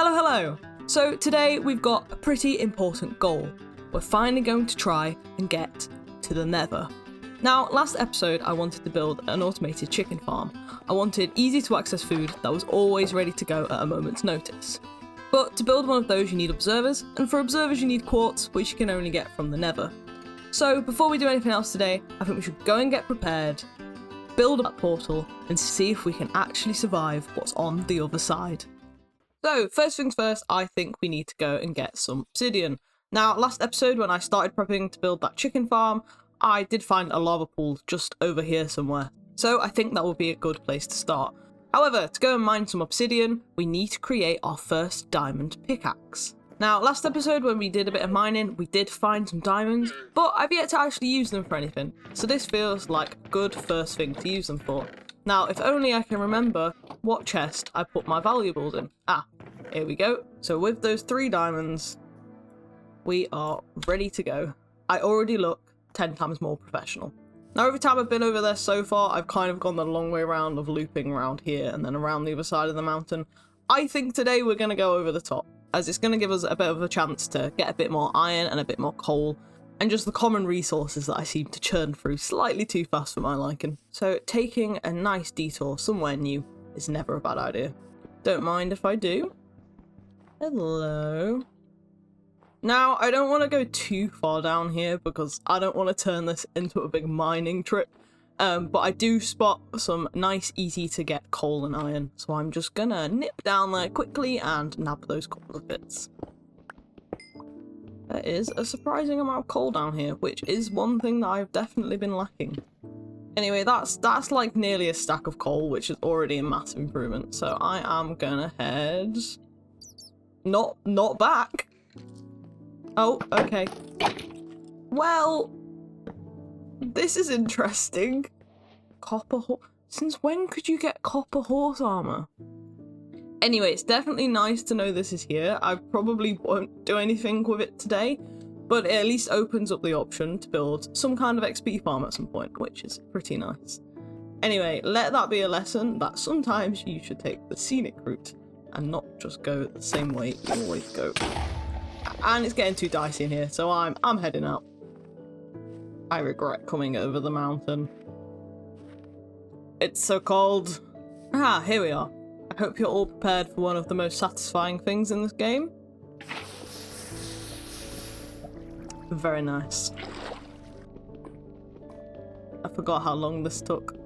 Hello, hello! So today we've got a pretty important goal. We're finally going to try and get to the Nether. Now, last episode I wanted to build an automated chicken farm. I wanted easy to access food that was always ready to go at a moment's notice. But to build one of those you need observers, and for observers you need quartz, which you can only get from the Nether. So before we do anything else today, I think we should go and get prepared, build a portal, and see if we can actually survive what's on the other side. So, first things first, I think we need to go and get some obsidian. Now, last episode when I started prepping to build that chicken farm, I did find a lava pool just over here somewhere. So I think that would be a good place to start. However, to go and mine some obsidian, we need to create our first diamond pickaxe. Now, last episode when we did a bit of mining, we did find some diamonds, but I've yet to actually use them for anything. So this feels like a good first thing to use them for. Now, if only I can remember what chest I put my valuables in. Ah, here we go. So with those 3 diamonds, we are ready to go. I already look 10 times more professional. Now, every time I've been over there so far, I've kind of gone the long way around of looping around here and then around the other side of the mountain. I think today we're going to go over the top, as it's going to give us a bit of a chance to get a bit more iron and a bit more coal, and just the common resources that I seem to churn through slightly too fast for my liking. So taking a nice detour somewhere new is never a bad idea. Don't mind if I do. Hello. Now, I don't want to go too far down here because I don't want to turn this into a big mining trip. But I do spot some nice, easy to get coal and iron. So I'm just gonna nip down there quickly and nab those couple of bits. There is a surprising amount of coal down here, which is one thing that I've definitely been lacking. Anyway, that's like nearly a stack of coal, which is already a massive improvement. So I am gonna head... Not back. Oh, okay. Well, this is interesting. Copper horse. Since when could you get copper horse armor? Anyway, it's definitely nice to know this is here. I probably won't do anything with it today, but it at least opens up the option to build some kind of XP farm at some point, which is pretty nice. Anyway, let that be a lesson that sometimes you should take the scenic route and not just go the same way you always go. And it's getting too dicey in here, so I'm heading out. I regret coming over the mountain. It's so cold. Ah, here we are. I hope you're all prepared for one of the most satisfying things in this game. Very nice. I forgot how long this took.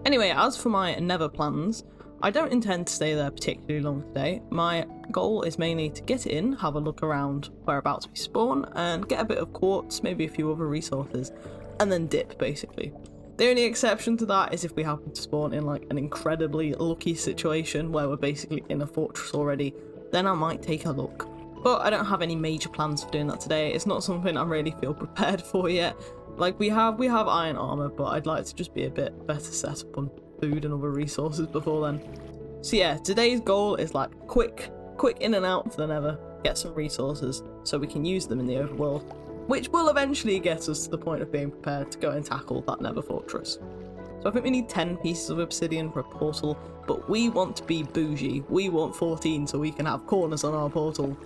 Anyway, as for my Nether plans, I don't intend to stay there particularly long today. My goal is mainly to get in, have a look around whereabouts we spawn, and get a bit of quartz, maybe a few other resources, and then dip, basically. The only exception to that is if we happen to spawn in like an incredibly lucky situation where we're basically in a fortress already, then I might take a look. But I don't have any major plans for doing that today. It's not something I really feel prepared for yet. Like we have iron armor, but I'd like to just be a bit better set up on food and other resources before then. So yeah, today's goal is like quick in and out to the Nether, get some resources so we can use them in the overworld, which will eventually get us to the point of being prepared to go and tackle that Nether fortress. So I think we need 10 pieces of obsidian for a portal, but we want to be bougie. We want 14 so we can have corners on our portal.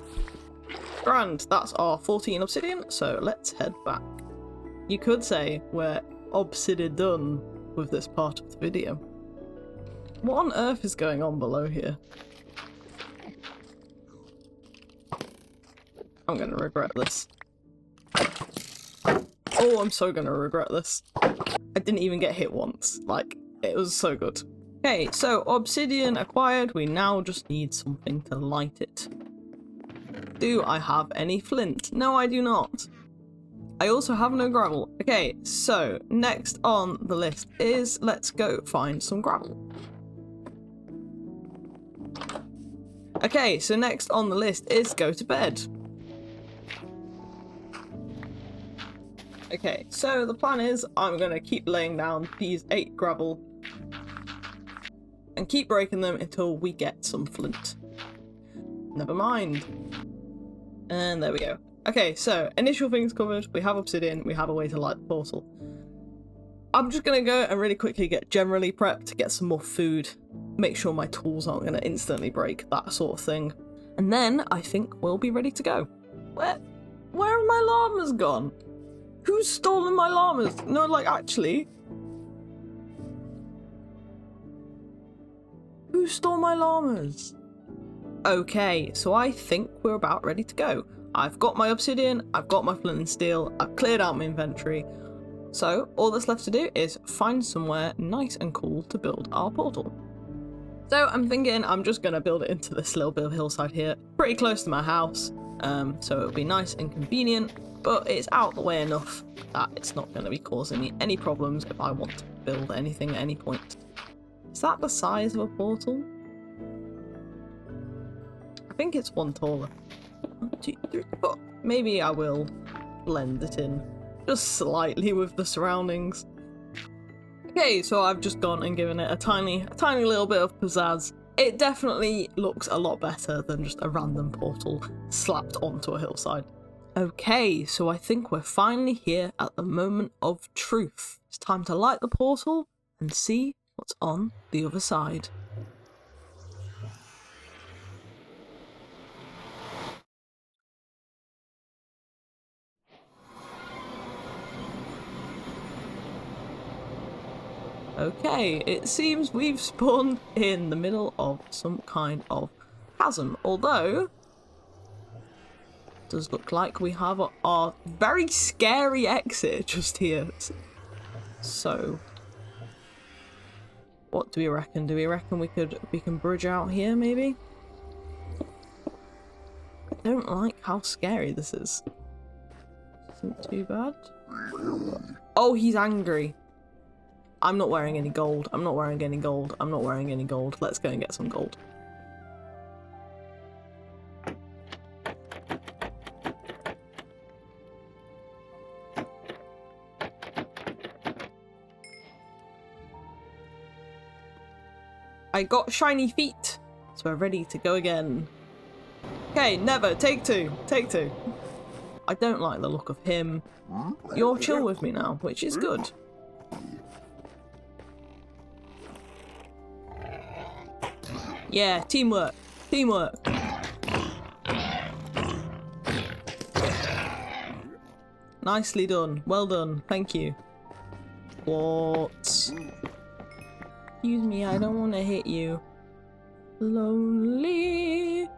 Grand, that's our 14 obsidian, so let's head back. You could say we're obsidian done with this part of the video. What on earth is going on below here? I'm gonna regret this. Oh, I'm so gonna regret this. I didn't even get hit once. Like, it was so good. Okay, so obsidian acquired. We now just need something to light it. Do I have any flint? No, I do not. I also have no gravel. Okay, so next on the list is let's go find some gravel. Okay, so next on the list is go to bed. Okay, so the plan is I'm going to keep laying down these 8 gravel and keep breaking them until we get some flint. Never mind. And there we go. Okay, so initial things covered. We have obsidian, we have a way to light the portal. I'm just gonna go and really quickly get generally prepped to get some more food, make sure my tools aren't gonna instantly break, that sort of thing. And then I think we'll be ready to go. Where have my llamas gone? Who's stolen my llamas? No, like, actually. Who stole my llamas? Okay, so I think we're about ready to go. I've got my obsidian, I've got my flint and steel, I've cleared out my inventory. So all that's left to do is find somewhere nice and cool to build our portal. So I'm thinking I'm just going to build it into this little bit of hillside here, pretty close to my house. So it'll be nice and convenient, but it's out the way enough that it's not going to be causing me any problems if I want to build anything at any point. Is that the size of a portal? I think it's one taller. 1, 2, 3, 4. Maybe I will blend it in just slightly with the surroundings. Okay, so I've just gone and given it a tiny little bit of pizzazz. It definitely looks a lot better than just a random portal slapped onto a hillside. Okay, so I think we're finally here at the moment of truth. It's time to light the portal and see what's on the other side. Okay, it seems we've spawned in the middle of some kind of chasm, although it does look like we have our very scary exit just here. So, what do we reckon? Do we reckon we can bridge out here maybe? I don't like how scary this is. Isn't too bad. Oh, he's angry. I'm not wearing any gold. I'm not wearing any gold. I'm not wearing any gold. Let's go and get some gold. I got shiny feet, so we're ready to go again. Okay, Nether, take two. Take two. I don't like the look of him. You're chill with me now, which is good. Yeah, teamwork. Teamwork. Nicely done. Well done. Thank you. What? Excuse me, I don't want to hit you. Lonely.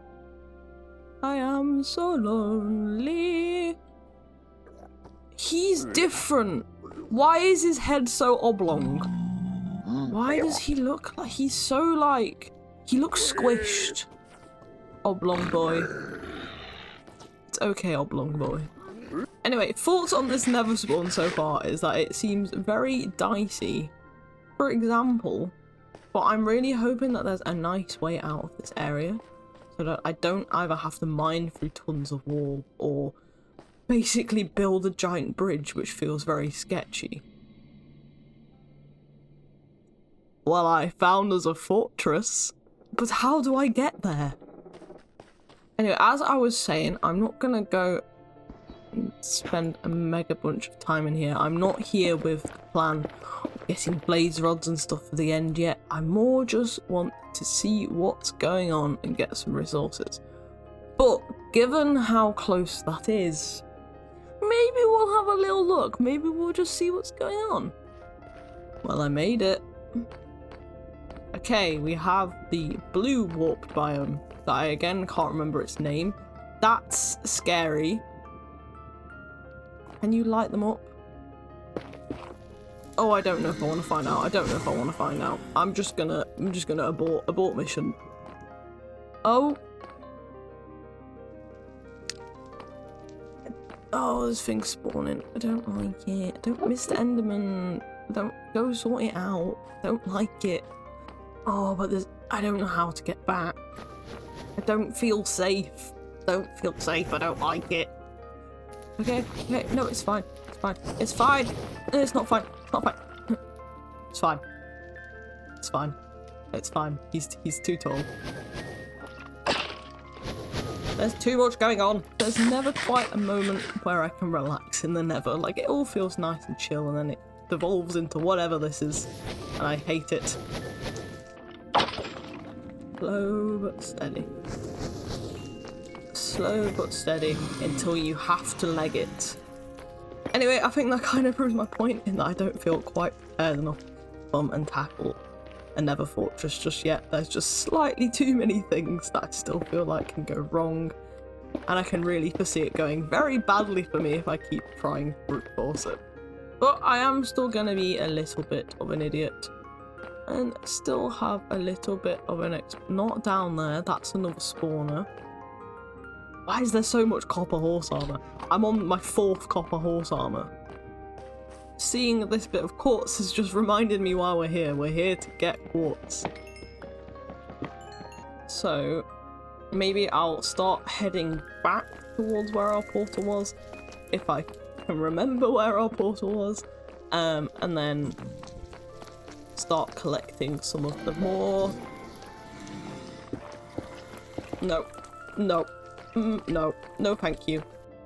I am so lonely. He's different. Why is his head so oblong? Why does he look like he's so like... He looks squished. Oblong boy. It's okay, oblong boy. Anyway, thoughts on this Nether spawn so far is that it seems very dicey. For example, but I'm really hoping that there's a nice way out of this area so that I don't either have to mine through tons of wall or basically build a giant bridge, which feels very sketchy. Well, I found us a fortress. But how do I get there? Anyway, as I was saying, I'm not gonna go and spend a mega bunch of time in here. I'm not here with the plan of getting blaze rods and stuff for the end yet. I more just want to see what's going on and get some resources. But given how close that is, maybe we'll have a little look. Maybe we'll just see what's going on. Well, I made it. Okay, we have the blue warped biome that I again can't remember its name. That's scary. Can you light them up? Oh, I don't know if I want to find out. I don't know if I want to find out. I'm just gonna abort mission. Oh. Oh, this thing's spawning. I don't like it. Don't, Mr. Enderman. Don't go sort it out. Don't like it. Oh, but there's... I don't know how to get back. I don't feel safe. Don't feel safe. I don't like it. Okay, okay. No, it's fine. It's fine. It's fine. It's not fine. It's not fine. It's fine. It's fine. It's fine. He's too tall. There's too much going on. There's never quite a moment where I can relax in the Nether. Like, it all feels nice and chill, and then it devolves into whatever this is, and I hate it. Slow but steady. Slow but steady until you have to leg it. Anyway, I think that kind of proves my point in that I don't feel quite prepared enough to come and tackle a Nether fortress just yet. There's just slightly too many things that I still feel like can go wrong, and I can really foresee it going very badly for me if I keep trying to brute force it. But I am still going to be a little bit of an idiot and still have a little bit of an not down there, that's another spawner. Why is there so much copper horse armor? I'm on my 4th copper horse armor. Seeing this bit of quartz has just reminded me why we're here. We're here to get quartz. So maybe I'll start heading back towards where our portal was, if I can remember where our portal was, and then start collecting some of the more... No. No thank you.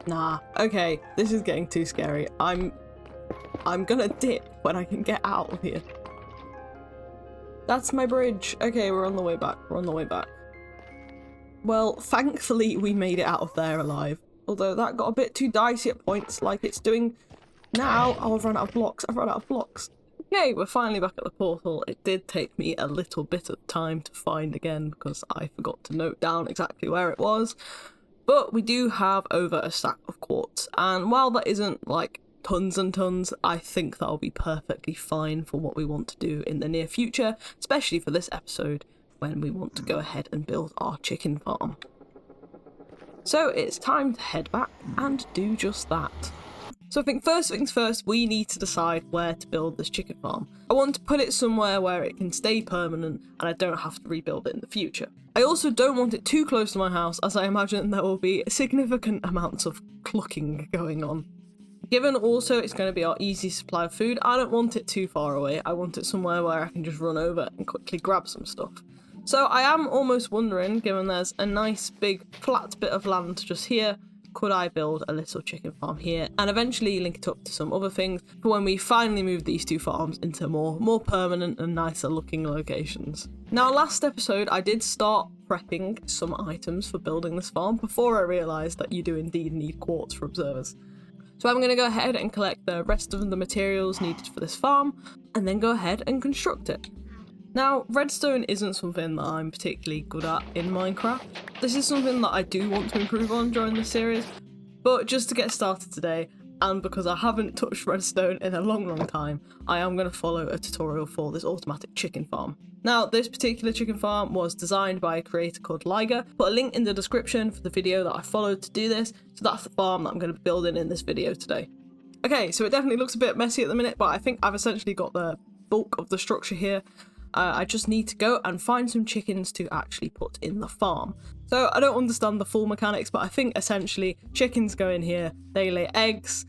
Nah, okay, this is getting too scary. I'm gonna dip when I can get out of here. That's my bridge. Okay, we're on the way back. Well, thankfully we made it out of there alive. Although that got a bit too dicey at points, like it's doing now. Oh, I've run out of blocks. Okay, we're finally back at the portal. It did take me a little bit of time to find again because I forgot to note down exactly where it was. But we do have over a stack of quartz, and while that isn't like tons and tons, I think that'll be perfectly fine for what we want to do in the near future, especially for this episode when we want to go ahead and build our chicken farm. So it's time to head back and do just that. So I think first things first, we need to decide where to build this chicken farm. I want to put it somewhere where it can stay permanent and I don't have to rebuild it in the future. I also don't want it too close to my house, as I imagine there will be significant amounts of clucking going on. Given also it's going to be our easy supply of food, I don't want it too far away. I want it somewhere where I can just run over and quickly grab some stuff. So I am almost wondering, given there's a nice big flat bit of land just here, could I build a little chicken farm here and eventually link it up to some other things for when we finally move these two farms into more permanent and nicer looking locations. Now, last episode I did start prepping some items for building this farm before I realised that you do indeed need quartz for observers. So I'm going to go ahead and collect the rest of the materials needed for this farm and then go ahead and construct it. Now, redstone isn't something that I'm particularly good at in Minecraft. This is something that I do want to improve on during this series, but just to get started today, and because I haven't touched redstone in a long time, I am going to follow a tutorial for this automatic chicken farm. Now, this particular chicken farm was designed by a creator called Liger. Put a link in the description for the video that I followed to do this, so that's the farm that I'm going to be building in this video today. Okay, so it definitely looks a bit messy at the minute, but I think I've essentially got the bulk of the structure here. I just need to go and find some chickens to actually put in the farm. So I don't understand the full mechanics, but I think essentially chickens go in here, they lay eggs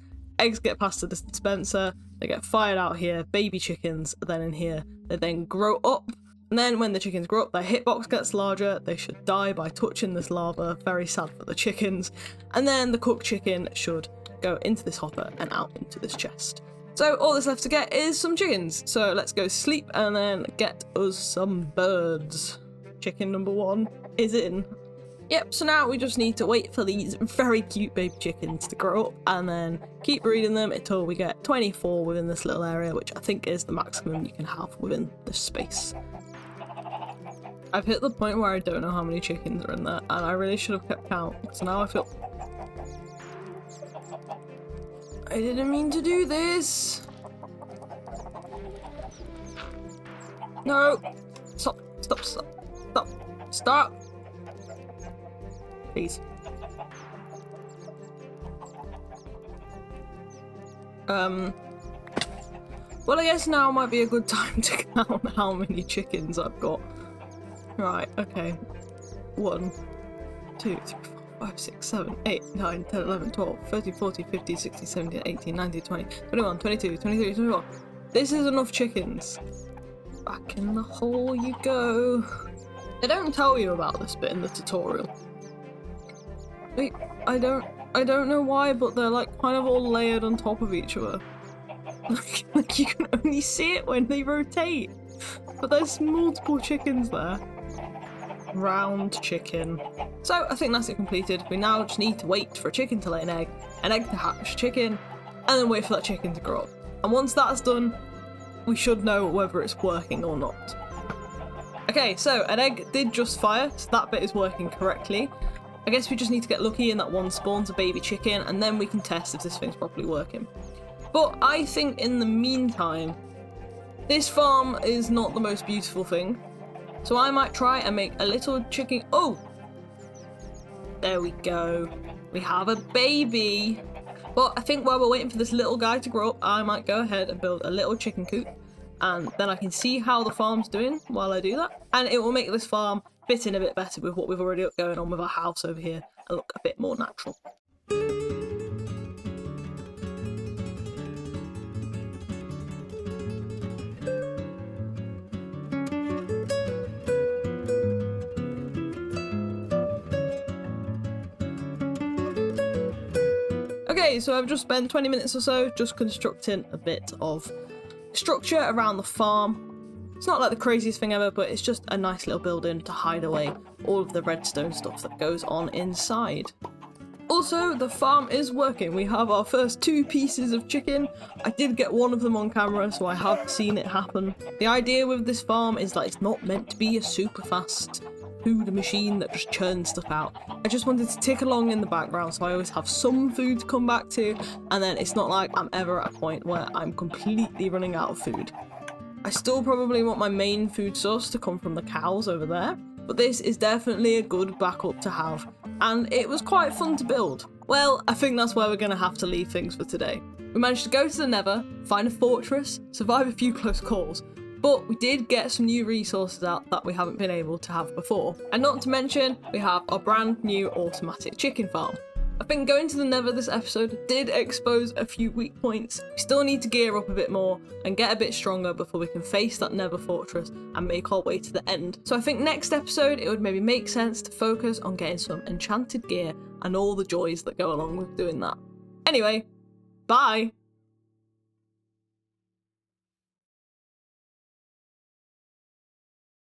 get passed to the dispenser, they get fired out here, baby chickens are then in here, they then grow up, and then when the chickens grow up, their hitbox gets larger, they should die by touching this lava, very sad for the chickens, and then the cooked chicken should go into this hopper and out into this chest. So all that's left to get is some chickens. So let's go sleep and then get us some birds. Chicken number 1 is in. Yep, so now we just need to wait for these very cute baby chickens to grow up and then keep breeding them until we get 24 within this little area, which I think is the maximum you can have within this space. I've hit the point where I don't know how many chickens are in there, and I really should have kept count, so now I feel... I didn't mean to do this. No. Stop. Please. Well, I guess now might be a good time to count how many chickens I've got. Right, okay. 1, 2, 3, 4, 5, 6, 7, 8, 9, 10, 11, 12, 13, 14, 15, 16, 17, 18, 19, 20, 21, 22, 23, 24. This is enough chickens. Back in the hole you go. They don't tell you about this bit in the tutorial. I don't know why, but they're like kind of all layered on top of each other. Like you can only see it when they rotate. But there's multiple chickens there. Round chicken. So I think that's it completed. We now just need to wait for a chicken to lay an egg to hatch a chicken, and then wait for that chicken to grow up. And once that's done, we should know whether it's working or not. Okay, so an egg did just fire, so that bit is working correctly. I guess we just need to get lucky and that one spawns a baby chicken, and then we can test if this thing's properly working. But I think in the meantime, this farm is not the most beautiful thing. So I might try and make a little chicken. Oh! There we go. We have a baby. But I think while we're waiting for this little guy to grow up, I might go ahead and build a little chicken coop. And then I can see how the farm's doing while I do that. And it will make this farm fit in a bit better with what we've already got going on with our house over here and look a bit more natural. Okay, so I've just spent 20 minutes or so just constructing a bit of structure around the farm. It's not like the craziest thing ever, but it's just a nice little building to hide away all of the redstone stuff that goes on inside. Also, the farm is working. We have our first 2 pieces of chicken. I did get one of them on camera, so I have seen it happen. The idea with this farm is that it's not meant to be a super fast food machine that just churns stuff out. I just wanted to tick along in the background so I always have some food to come back to, and then it's not like I'm ever at a point where I'm completely running out of food. I still probably want my main food source to come from the cows over there, but this is definitely a good backup to have, and it was quite fun to build. Well, I think that's where we're going to have to leave things for today. We managed to go to the Nether, find a fortress, survive a few close calls, but we did get some new resources out that we haven't been able to have before. And not to mention, we have our brand new automatic chicken farm. I think going to the Nether this episode did expose a few weak points. We still need to gear up a bit more and get a bit stronger before we can face that Nether fortress and make our way to the end. So I think next episode it would maybe make sense to focus on getting some enchanted gear and all the joys that go along with doing that. Anyway, bye!